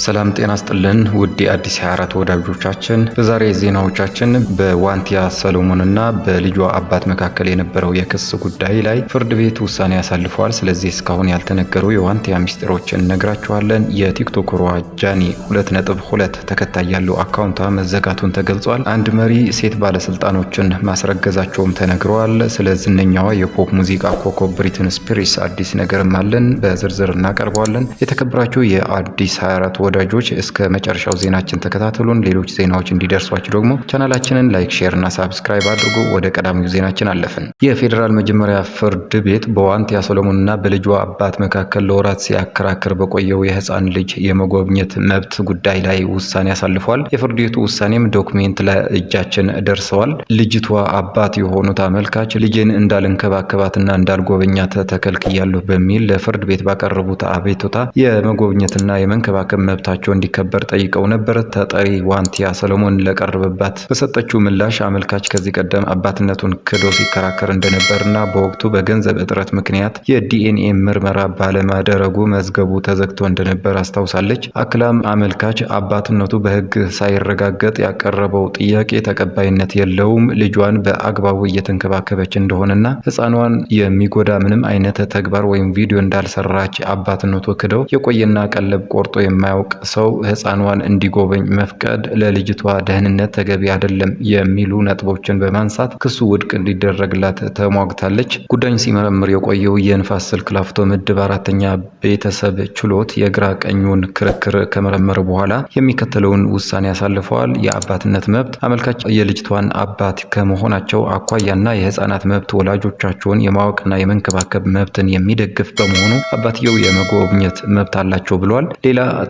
ሰላም ጤና ስጥልን ውድ የአዲስ 24 ወዳጆቻችን፣ በዛሬ ዜናዎቻችን በዋንቲያ ሰሎሞንና በልጇ አባት መካከል የነበረው የክስ ጉዳይ ላይ ፍርድ ቤት ውሳኔ ያሳልፈዋል። ስለዚህ እስካሁን ያልተነገሩ የዋንቲያ ሚስጥሮችን እነግራችኋለን። የቲክቶከሯ ጃኒ 2.2 ተከታይ ያለው አካውንቷ መዘጋቱን ተገልጿል። አንድ መሪ ሴት ባለስልጣኖችን ማስረገዛቸውም ተነግረዋል። ስለ ዝነኛዋ የፖፕ ሙዚቃ ኮከብ ብሪትኒ ስፒርስ አዲስ ነገርም አለን፣ በዝርዝር እናቀርበዋለን። የተከበራችሁ የአዲስ 24 ወዳጆች እስከ መጨረሻው ዜናችን ተከታተሉን። ሌሎች ዜናዎች እንዲደርሷችሁ ደግሞ ቻናላችንን ላይክ፣ ሼር እና ሳብስክራይብ አድርጉ። ወደ ቀዳሚው ዜናችን አለፍን። የፌዴራል መጀመሪያ ፍርድ ቤት በዋንቲያ ሰሎሞንና በልጇ አባት መካከል ለወራት ሲያከራክር በቆየው የህፃን ልጅ የመጎብኘት መብት ጉዳይ ላይ ውሳኔ አሳልፏል። የፍርድ ቤቱ ውሳኔም ዶክሜንት ለእጃችን ደርሰዋል። ልጅቷ አባት የሆኑት አመልካች ልጄን እንዳልንከባከባትና እንዳልጎበኛት ተከልክያለሁ በሚል ለፍርድ ቤት ባቀረቡት አቤቱታ የመጎብኘትና የመንከባከብ መብታቸው እንዲከበር ጠይቀው ነበር። ተጠሪ ዋንቲያ ሰሎሞን ለቀረበባት በሰጠችው ምላሽ አመልካች ከዚህ ቀደም አባትነቱን ክዶ ሲከራከር እንደነበርና በወቅቱ በገንዘብ እጥረት ምክንያት የዲኤንኤ ምርመራ ባለማድረጉ መዝገቡ ተዘግቶ እንደነበር አስታውሳለች። አክላም አመልካች አባትነቱ በህግ ሳይረጋገጥ ያቀረበው ጥያቄ ተቀባይነት የለውም፣ ልጇን በአግባቡ እየተንከባከበች እንደሆነና ህፃኗን የሚጎዳ ምንም አይነት ተግባር ወይም ቪዲዮ እንዳልሰራች አባትነቱ ክደው የቆየና ቀለብ ቆርጦ የማያውቅ ሰው ህፃኗን እንዲጎበኝ መፍቀድ ለልጅቷ ደህንነት ተገቢ አይደለም የሚሉ ነጥቦችን በማንሳት ክሱ ውድቅ እንዲደረግላት ተሟግታለች። ጉዳዩን ሲመረምር የቆየው የንፋስ ስልክ ላፍቶ ምድብ 4ኛ ቤተሰብ ችሎት የግራ ቀኙን ክርክር ከመረመረ በኋላ የሚከተለውን ውሳኔ ያሳልፈዋል። የአባትነት መብት አመልካች የልጅቷን አባት ከመሆናቸው አኳያና የህፃናት መብት ወላጆቻቸውን የማወቅና የመንከባከብ መብትን የሚደግፍ በመሆኑ አባትየው የመጎብኘት መብት አላቸው ብሏል።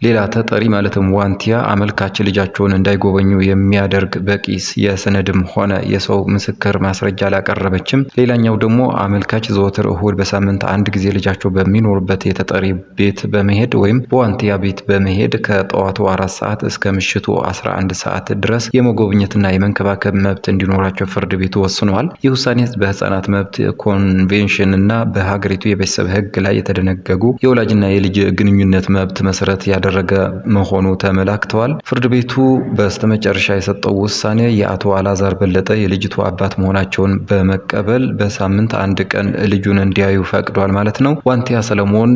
ሌላ ተጠሪ ማለትም ዋንቲያ አመልካች ልጃቸውን እንዳይጎበኙ የሚያደርግ በቂ የሰነድም ሆነ የሰው ምስክር ማስረጃ አላቀረበችም። ሌላኛው ደግሞ አመልካች ዘወትር እሁድ በሳምንት አንድ ጊዜ ልጃቸው በሚኖርበት የተጠሪ ቤት በመሄድ ወይም በዋንቲያ ቤት በመሄድ ከጠዋቱ 4 ሰዓት እስከ ምሽቱ 11 ሰዓት ድረስ የመጎብኘትና የመንከባከብ መብት እንዲኖራቸው ፍርድ ቤቱ ወስኗል። ይህ ውሳኔ በህፃናት መብት ኮንቬንሽን እና በሀገሪቱ የቤተሰብ ህግ ላይ የተደነገጉ የወላጅና የልጅ ግንኙነት መብት መሰረት ያደረገ መሆኑ ተመላክተዋል። ፍርድ ቤቱ በስተመጨረሻ የሰጠው ውሳኔ የአቶ አላዛር በለጠ የልጅቱ አባት መሆናቸውን በመቀበል በሳምንት አንድ ቀን ልጁን እንዲያዩ ፈቅዷል ማለት ነው። ዋንቲያ ሰሎሞን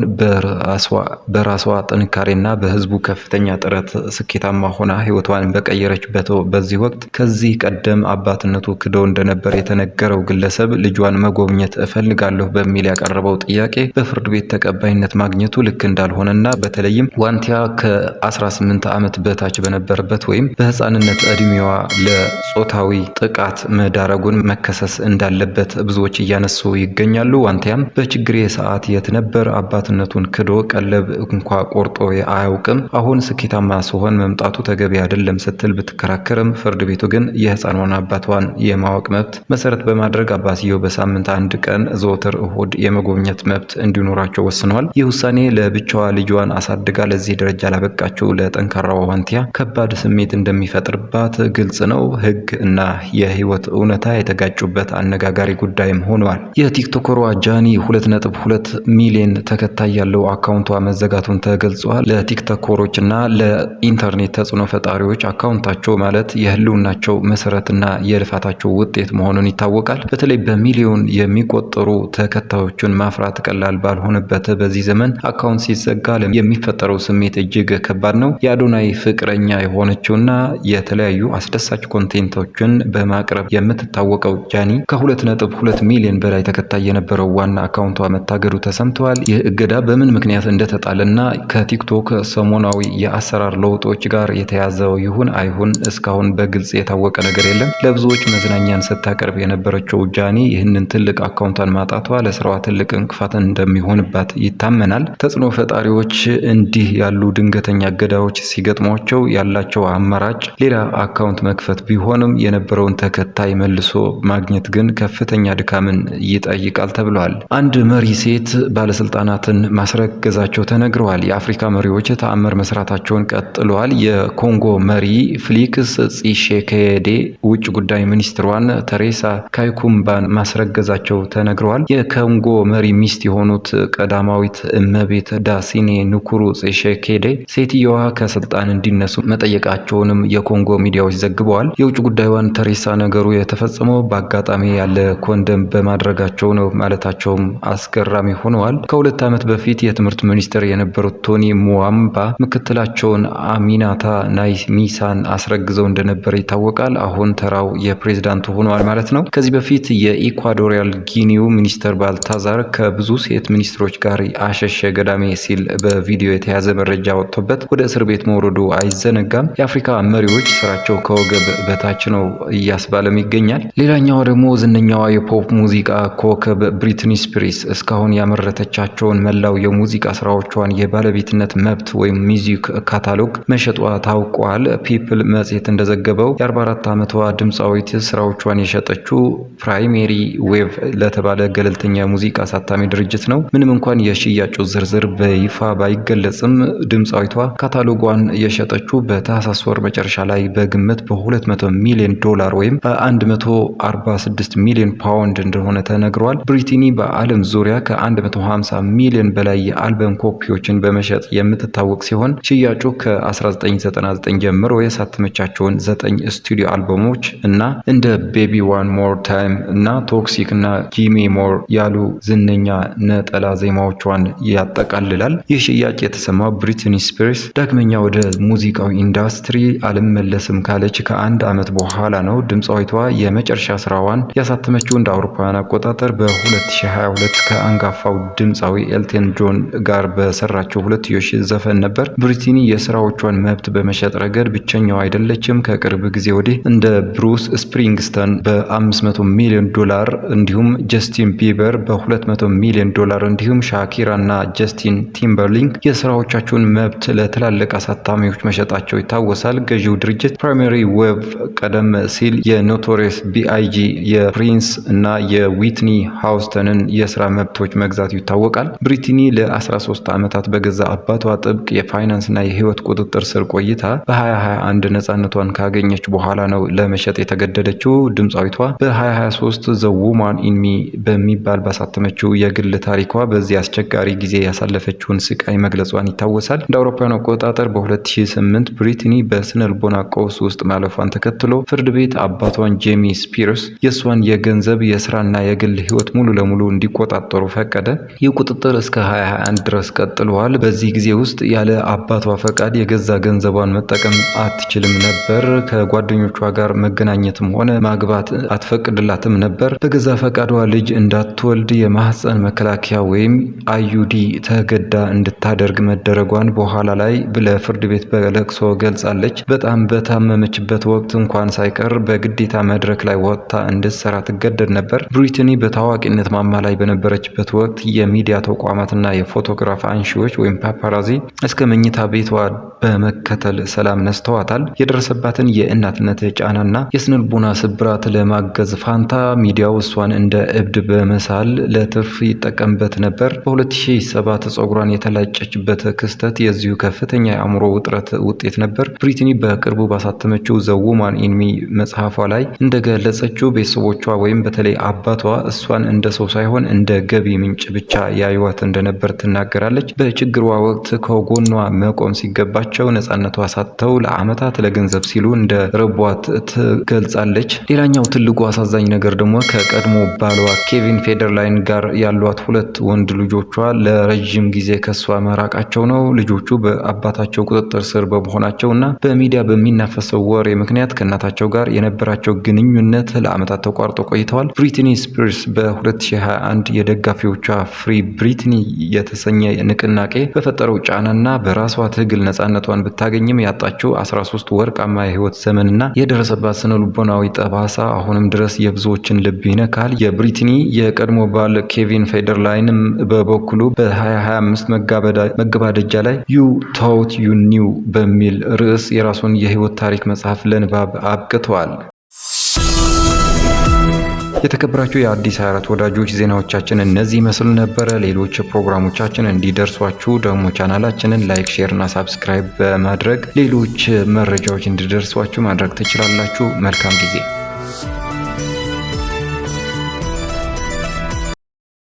በራሷ ጥንካሬና በህዝቡ ከፍተኛ ጥረት ስኬታማ ሆና ህይወቷን በቀየረችበት በዚህ ወቅት ከዚህ ቀደም አባትነቱ ክዶ እንደነበር የተነገረው ግለሰብ ልጇን መጎብኘት እፈልጋለሁ በሚል ያቀረበው ጥያቄ በፍርድ ቤት ተቀባይነት ማግኘቱ ልክ እንዳልሆነና በተለይም ዋንቲያ ከ18 ዓመት በታች በነበረበት ወይም በህፃንነት እድሜዋ ለጾታዊ ጥቃት መዳረጉን መከሰስ እንዳለበት ብዙዎች እያነሱ ይገኛሉ። ዋንቲያም በችግሬ ሰዓት የት ነበር? አባትነቱን ክዶ ቀለብ እንኳ ቆርጦ አያውቅም። አሁን ስኬታማ ሲሆን መምጣቱ ተገቢ አይደለም ስትል ብትከራከርም ፍርድ ቤቱ ግን የህፃኗን አባቷን የማወቅ መብት መሰረት በማድረግ አባትየው በሳምንት አንድ ቀን ዘወትር እሁድ የመጎብኘት መብት እንዲኖራቸው ወስኗል። ይህ ውሳኔ ለብቻዋ ልጇን አሳድጋ ለዚህ ደረጃ ላበቃቸው ለጠንካራዋ ዋንቲያ ከባድ ስሜት እንደሚፈጥርባት ግልጽ ነው። ህግ እና የህይወት እውነታ የተጋጩበት አነጋጋሪ ጉዳይም ሆኗል። የቲክቶከሯ ጃኒ 2.2 ሚሊዮን ተከታይ ያለው አካውንቷ መዘጋቱን ተገልጿል። ለቲክቶከሮች እና ለኢንተርኔት ተጽዕኖ ፈጣሪዎች አካውንታቸው ማለት የህልውናቸው መሰረትና የልፋታቸው ውጤት መሆኑን ይታወቃል። በተለይ በሚሊዮን የሚቆጠሩ ተከታዮችን ማፍራት ቀላል ባልሆነበት በዚህ ዘመን አካውንት ሲዘጋ የሚፈጠረው ስሜት እጅግ ከባድ ነው። የአዶናይ ፍቅረኛ የሆነችውና የተለያዩ አስደሳች ኮንቴንቶችን በማቅረብ የምትታወቀው ጃኒ ከ2.2 ሚሊዮን በላይ ተከታይ የነበረው ዋና አካውንቷ መታገዱ ተሰምተዋል። ይህ እገዳ በምን ምክንያት እንደተጣለና ከቲክቶክ ሰሞናዊ የአሰራር ለውጦች ጋር የተያዘው ይሁን አይሁን እስካሁን በግልጽ የታወቀ ነገር የለም። ለብዙዎች መዝናኛን ስታቀርብ የነበረችው ጃኒ ይህንን ትልቅ አካውንቷን ማጣቷ ለስራዋ ትልቅ እንቅፋት እንደሚሆንባት ይታመናል። ተጽዕኖ ፈጣሪዎች እንዲህ ያሉ ድንገተኛ እገዳዎች ሲገጥሟቸው ያላቸው አማራጭ ሌላ አካውንት መክፈት ቢሆንም የነበረውን ተከታይ መልሶ ማግኘት ግን ከፍተኛ ድካምን ይጠይቃል ተብሏል። አንድ መሪ ሴት ባለስልጣናትን ማስረገዛቸው ተነግረዋል። የአፍሪካ መሪዎች ተአምር መስራታቸውን ቀጥለዋል። የኮንጎ መሪ ፌሊክስ ጺሴኬዲ ውጭ ጉዳይ ሚኒስትሯን ተሬሳ ካይኩምባን ማስረገዛቸው ተነግረዋል። የኮንጎ መሪ ሚስት የሆኑት ቀዳማዊት እመቤት ዳሲኔ ንኩሩ ጺሴኬዲ ሴትየዋ ከስልጣን እንዲነሱ መጠየቃቸውንም የኮንጎ ሚዲያዎች ዘግበዋል። የውጭ ጉዳዩን ተሬሳ ነገሩ የተፈጸመው በአጋጣሚ ያለ ኮንደም በማድረጋቸው ነው ማለታቸውም አስገራሚ ሆነዋል። ከ2 ዓመት በፊት የትምህርት ሚኒስትር የነበሩት ቶኒ ሙዋምባ ምክትላቸውን አሚናታ ናይሚሳን አስረግዘው እንደነበር ይታወቃል። አሁን ተራው የፕሬዝዳንቱ ሆነዋል ማለት ነው። ከዚህ በፊት የኢኳቶሪያል ጊኒው ሚኒስተር ባልታዛር ከብዙ ሴት ሚኒስትሮች ጋር አሸሸ ገዳሜ ሲል በቪዲዮ የተያዘ መረጃ ወጥቶበት ወደ እስር ቤት መውረዱ አይዘነጋም። የአፍሪካ መሪዎች ስራቸው ከወገብ በታች ነው እያስባለም ይገኛል። ሌላኛው ደግሞ ዝነኛዋ የፖፕ ሙዚቃ ኮከብ ብሪትኒ ስፒርስ እስካሁን ያመረተቻቸውን መላው የሙዚቃ ስራዎቿን የባለቤትነት መብት ወይም ሚውዚክ ካታሎግ መሸጧ ታውቋል። ፒፕል መጽሔት እንደዘገበው የ44 ዓመቷ ድምፃዊት ስራዎቿን የሸጠችው ፕራይሜሪ ዌቭ ለተባለ ገለልተኛ ሙዚቃ አሳታሚ ድርጅት ነው። ምንም እንኳን የሽያጩ ዝርዝር በይፋ ባይገለጽም ድምፃዊቷ ካታሎጓን የሸጠችው በታህሳስ ወር መጨረሻ ላይ በግምት በ200 ሚሊዮን ዶላር ወይም በ146 ሚሊዮን ፓውንድ እንደሆነ ተነግሯል። ብሪትኒ በዓለም ዙሪያ ከ150 ሚሊዮን በላይ የአልበም ኮፒዎችን በመሸጥ የምትታወቅ ሲሆን ሽያጩ ከ1999 ጀምሮ ያሳተመቻቸውን 9 ስቱዲዮ አልበሞች እና እንደ ቤቢ ዋን ሞር ታይም እና ቶክሲክ እና ጂሚ ሞር ያሉ ዝነኛ ነጠላ ዜማዎቿን ያጠቃልላል። ይህ ሽያጭ የተሰማው ብሪትኒ ስፒርስ ዳግመኛ ወደ ሙዚቃው ኢንዱስትሪ አልመለስም ካለች ከ1 ዓመት በኋላ ነው። ድምፃዊቷ የመጨረሻ ስራዋን ያሳተመችው እንደ አውሮፓውያን አቆጣጠር በ2022 ከአንጋፋው ድምፃዊ ኤልተን ጆን ጋር በሰራቸው ሁለትዮሽ ዘፈን ነበር። ብሪትኒ የስራዎቿን መብት በመሸጥ ረገድ ብቸኛው አይደለችም። ከቅርብ ጊዜ ወዲህ እንደ ብሩስ ስፕሪንግስተን በ500 ሚሊዮን ዶላር እንዲሁም ጀስቲን ቢበር በ200 ሚሊዮን ዶላር እንዲሁም ሻኪራ እና ጀስቲን ቲምበርሊንግ የስራዎቻቸውን መብት ለትላልቅ አሳታሚዎች መሸጣቸው ይታወሳል። ገዢው ድርጅት ፕራይመሪ ዌቭ ቀደም ሲል የኖቶሪየስ ቢአይጂ የፕሪንስ እና የዊትኒ ሃውስተንን የስራ መብቶች መግዛቱ ይታወቃል። ብሪትኒ ለ13 ዓመታት በገዛ አባቷ ጥብቅ የፋይናንስና የህይወት ቁጥጥር ስር ቆይታ በ2021 ነፃነቷን ካገኘች በኋላ ነው ለመሸጥ የተገደደችው። ድምፃዊቷ በ2023 ዘ ውማን ኢን ሚ በሚባል ባሳተመችው የግል ታሪኳ በዚህ አስቸጋሪ ጊዜ ያሳለፈችውን ስቃይ መግለጿን ይታወሳል። እንደ አውሮፓውያን አቆጣጠር በ2008 ብሪትኒ በስነልቦና ቀውስ ውስጥ ማለፏን ተከትሎ ፍርድ ቤት አባቷን ጄሚ ስፒርስ የእሷን የገንዘብ የስራና የግል ህይወት ሙሉ ለሙሉ እንዲቆጣጠሩ ፈቀደ። ይህ ቁጥጥር እስከ 2021 ድረስ ቀጥሏል። በዚህ ጊዜ ውስጥ ያለ አባቷ ፈቃድ የገዛ ገንዘቧን መጠቀም አትችልም ነበር። ከጓደኞቿ ጋር መገናኘትም ሆነ ማግባት አትፈቅድላትም ነበር። በገዛ ፈቃዷ ልጅ እንዳትወልድ የማህፀን መከላከያ ወይም አዩዲ ተገዳ እንድታደርግ መደረጓን በኋላ ላይ ለፍርድ ቤት በለቅሶ ገልጻለች። በጣም በታመመችበት ወቅት እንኳን ሳይቀር በግዴታ መድረክ ላይ ወጥታ እንድትሰራ ትገደድ ነበር። ብሪትኒ በታዋቂነት ማማ ላይ በነበረችበት ወቅት የሚዲያ ተቋማትና የፎቶግራፍ አንሺዎች ወይም ፓፓራዚ እስከ መኝታ ቤቷ በመከተል ሰላም ነስተዋታል። የደረሰባትን የእናትነት ጫናና የስነልቦና ስብራት ለማገዝ ፋንታ ሚዲያው እሷን እንደ እብድ በመሳል ለትርፍ ይጠቀምበት ነበር። በ2007 ጸጉሯን የተላጨችበት ክስተት የዚሁ ከፍተኛ የአእምሮ ውጥረት ውጤት ነበር። ብሪትኒ በቅርቡ ባሳተመችው ዘ ውማን ኢን ሚ መጽሐፏ ላይ እንደገለጸችው ቤተሰቦቿ ወይም በተለይ አባቷ እሷን እንደ ሰው ሳይሆን እንደ ገቢ ምንጭ ብቻ ያዩዋት እንደነበር ትናገራለች። በችግሯ ወቅት ከጎኗ መቆም ሲገባቸው ነፃነቷ ሳተው ለዓመታት ለገንዘብ ሲሉ እንደ ረቧት ትገልጻለች። ሌላኛው ትልቁ አሳዛኝ ነገር ደግሞ ከቀድሞ ባሏ ኬቪን ፌደርላይን ጋር ያሏት 2 ወንድ ልጆቿ ለረጅም ጊዜ ከሷ መራቃቸው ነው። ልጆቹ በአባታቸው ቁጥጥር ስር በመሆናቸው እና በሚዲያ በሚናፈሰው ወሬ ምክንያት ከእናታቸው ጋር የነበራቸው ግንኙነት ለዓመታት ተቋርጦ ቆይተዋል። ብሪትኒ ስፒርስ በ2021 የደጋፊዎቿ ፍሪ ብሪትኒ የተሰኘ ንቅናቄ በፈጠረው ጫናና በራሷ ትግል ነፃነቷን ብታገኝም ያጣችው 13 ወርቃማ የህይወት ዘመንና የደረሰባት ስነልቦናዊ ጠባሳ አሁንም ድረስ የብዙዎችን ልብ ይነካል። የብሪትኒ የቀድሞ ባል ኬቪን ፌደርላይንም በበኩሉ በ2025 መገባደጃ ላይ ዩ ታውት ዩ ኒው በሚል ርዕስ የራሱን የህይወት ታሪክ መጽሐፍ ለንባብ አብቅተዋል። የተከበራችሁ የአዲስ 24 ወዳጆች ዜናዎቻችን እነዚህ መስሉ ነበረ። ሌሎች ፕሮግራሞቻችን እንዲደርሷችሁ ደግሞ ቻናላችንን ላይክ፣ ሼር እና ሳብስክራይብ በማድረግ ሌሎች መረጃዎች እንዲደርሷችሁ ማድረግ ትችላላችሁ። መልካም ጊዜ